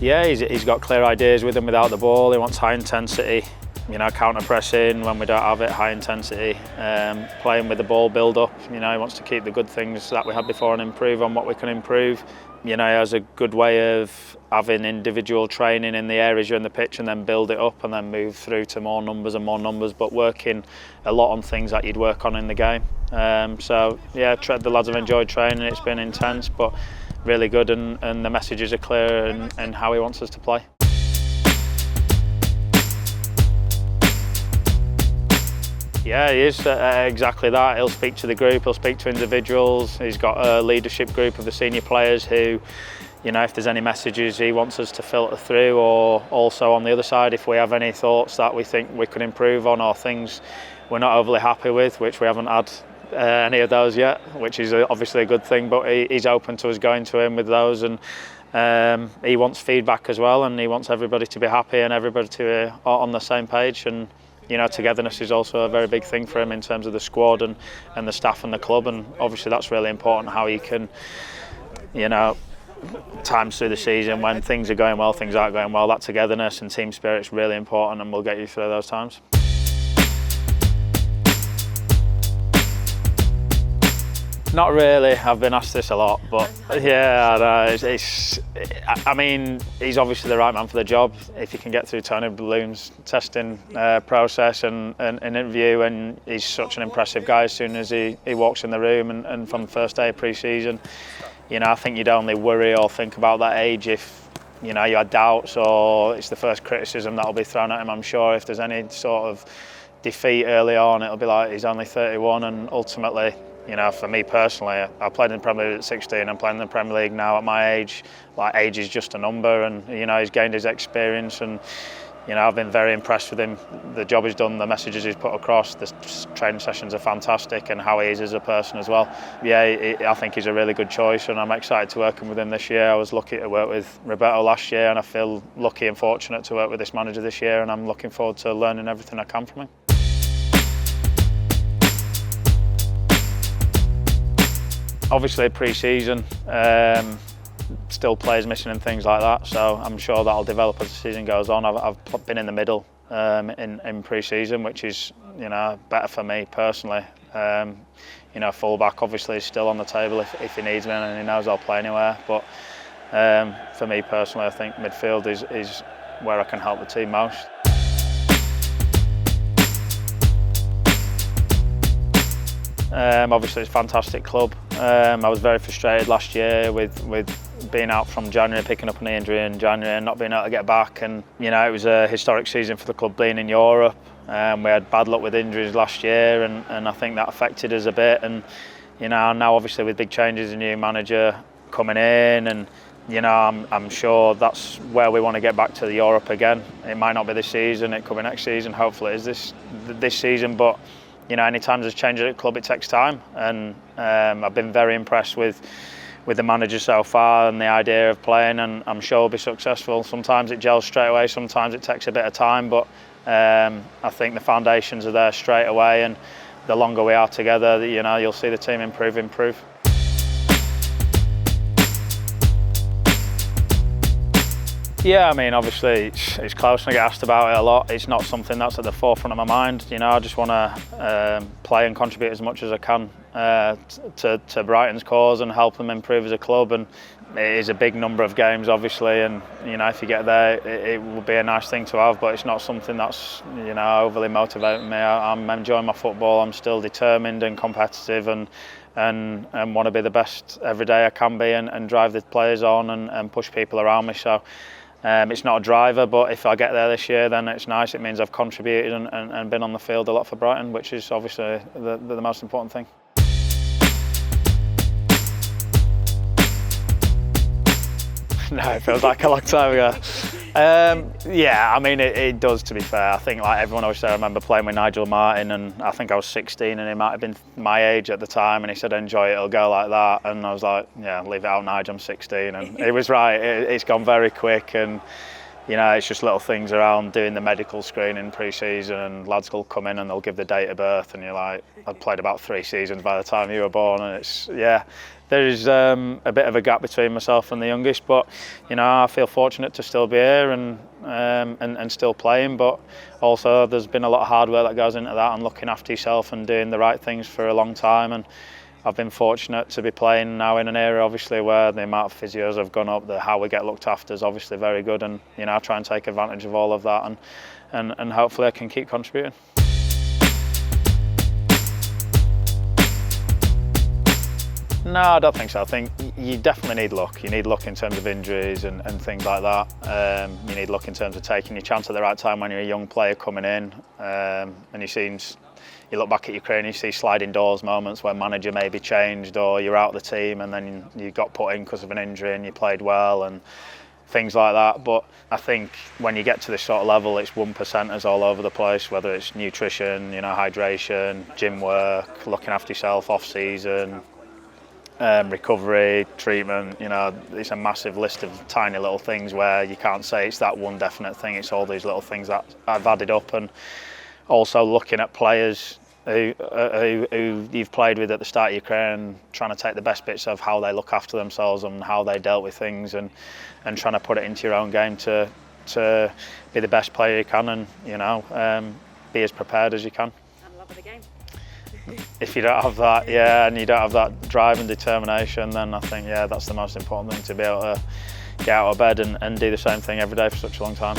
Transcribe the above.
Yeah, he's got clear ideas with him without the ball. He wants high intensity, counter pressing when we don't have it, high intensity, playing with the ball, build up. He wants to keep the good things that we had before and improve on what we can improve. He has a good way of having individual training in the areas you're in the pitch and then build it up and then move through to more numbers, but working a lot on things that you'd work on in the game. So yeah, the lads have enjoyed training. It's been intense, but really good, and the messages are clear and how he wants us to play. Yeah, he is exactly that. He'll speak to the group, he'll speak to individuals. He's got a leadership group of the senior players who, if there's any messages he wants us to filter through, or also on the other side, if we have any thoughts that we think we could improve on or things we're not overly happy with, which we haven't had any of those yet, which is obviously a good thing, but he's open to us going to him with those, and he wants feedback as well, and he wants everybody to be happy and everybody to be on the same page. And togetherness is also a very big thing for him in terms of the squad and the staff and the club, and obviously that's really important, how he can, times through the season when things are going well, things aren't going well, that togetherness and team spirit is really important, and we'll get you through those times. Not really. I've been asked this a lot, but yeah, he's obviously the right man for the job. If he can get through Tony Bloom's testing process and interview, and he's such an impressive guy as soon as he walks in the room and from the first day of pre-season. I think you'd only worry or think about that age if you had doubts or it's the first criticism that'll be thrown at him. I'm sure if there's any sort of defeat early on, it'll be like he's only 31, and ultimately, for me personally, I played in the Premier League at 16. I'm playing in the Premier League now at my age. Like, age is just a number, and he's gained his experience, and I've been very impressed with him. The job he's done, the messages he's put across, the training sessions are fantastic, and how he is as a person as well. Yeah, I think he's a really good choice, and I'm excited to work with him this year. I was lucky to work with Roberto last year, and I feel lucky and fortunate to work with this manager this year, and I'm looking forward to learning everything I can from him. Obviously pre-season, still players missing and things like that, so I'm sure that'll develop as the season goes on. I've been in the middle in pre-season, which is better for me personally. Full-back obviously is still on the table if he needs me, and he knows I'll play anywhere, but for me personally, I think midfield is where I can help the team most. Obviously it's a fantastic club. I was very frustrated last year with being out from January, picking up an injury in January and not being able to get back, and it was a historic season for the club being in Europe. We had bad luck with injuries last year, and I think that affected us a bit, and now obviously with big changes, a new manager coming in, and I'm sure that's where we want to get back to Europe again. It might not be this season, it could be next season, hopefully it is this season, but any time there's change at a club, it takes time, and I've been very impressed with the manager so far and the idea of playing, and I'm sure we'll be successful. Sometimes it gels straight away, sometimes it takes a bit of time, but I think the foundations are there straight away, and the longer we are together, you'll see the team improve. Yeah, obviously it's close and I get asked about it a lot. It's not something that's at the forefront of my mind. I just want to play and contribute as much as I can to Brighton's cause and help them improve as a club. And it is a big number of games, obviously, and if you get there, it will be a nice thing to have. But it's not something that's overly motivating me. I'm enjoying my football. I'm still determined and competitive, and want to be the best every day I can be, and drive the players on and push people around me. So. It's not a driver, but if I get there this year, then it's nice. It means I've contributed and been on the field a lot for Brighton, which is obviously the most important thing. No, it feels like a long time ago. Yeah, it does, to be fair. I think, like everyone always said, I remember playing with Nigel Martin, and I think I was 16 and he might have been my age at the time, and he said, enjoy it, it'll go like that. And I was like, yeah, leave it out, Nigel, I'm 16. And he was right, it's gone very quick, and you know, it's just little things around doing the medical screening pre-season, and lads will come in and they'll give the date of birth, and you're like, I've played about 3 seasons by the time you were born, and it's, yeah, there's a bit of a gap between myself and the youngest, but you know, I feel fortunate to still be here and still playing, but also there's been a lot of hard work that goes into that, and looking after yourself and doing the right things for a long time. And I've been fortunate to be playing now in an era, obviously, where the amount of physios have gone up, how we get looked after is obviously very good, and you know, I try and take advantage of all of that, and hopefully I can keep contributing. No, I don't think so. I think you definitely need luck. You need luck in terms of injuries and things like that. You need luck in terms of taking your chance at the right time when you're a young player coming in, and you look back at your career and you see sliding doors moments where manager maybe changed, or you're out of the team and then you got put in because of an injury and you played well and things like that. But I think when you get to this sort of level, it's 1%ers all over the place, whether it's nutrition, you know, hydration, gym work, looking after yourself off season, recovery, treatment. You know, it's a massive list of tiny little things where you can't say it's that one definite thing. It's all these little things that I've added up, and also looking at players who you've played with at the start of your career and trying to take the best bits of how they look after themselves and how they dealt with things, and trying to put it into your own game to be the best player you can, and you know, be as prepared as you can. And love of the game. If you don't have that, yeah, and you don't have that drive and determination, then I think, yeah, that's the most important thing, to be able to get out of bed and do the same thing every day for such a long time.